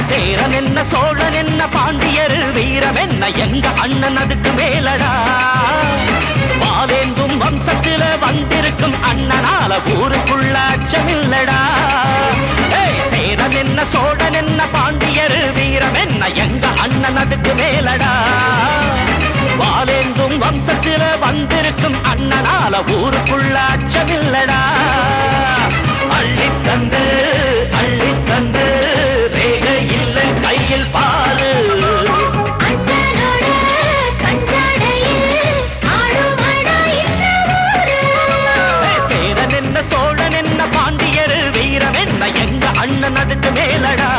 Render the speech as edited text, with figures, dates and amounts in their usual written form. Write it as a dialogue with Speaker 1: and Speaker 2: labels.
Speaker 1: சேரன் என்ன சோழன் என்ன பாண்டியர் வீரம் என்ன எங்க அண்ணன் அதுக்கு மேலடா வாவேந்தும் வம்சத்தில வந்திருக்கும் அண்ணனால ஊருக்குள்ள அச்சமில்லடா சேரன் என்ன சோழன் என்ன பாண்டியர் வீரம் என்ன எங்க அண்ணன் அதுக்கு மேலடா வாவேந்தும் வம்சத்தில வந்திருக்கும் அண்ணனால ஊருக்குள்ள அச்சமில்லடா அள்ளி தந்து ரேக இல்ல கையில் பாலு சேரன் என்ன சோழன் என்ன பாண்டியர் வீரம் என்ன எங்க அண்ணன் அதுக்கு மேலடா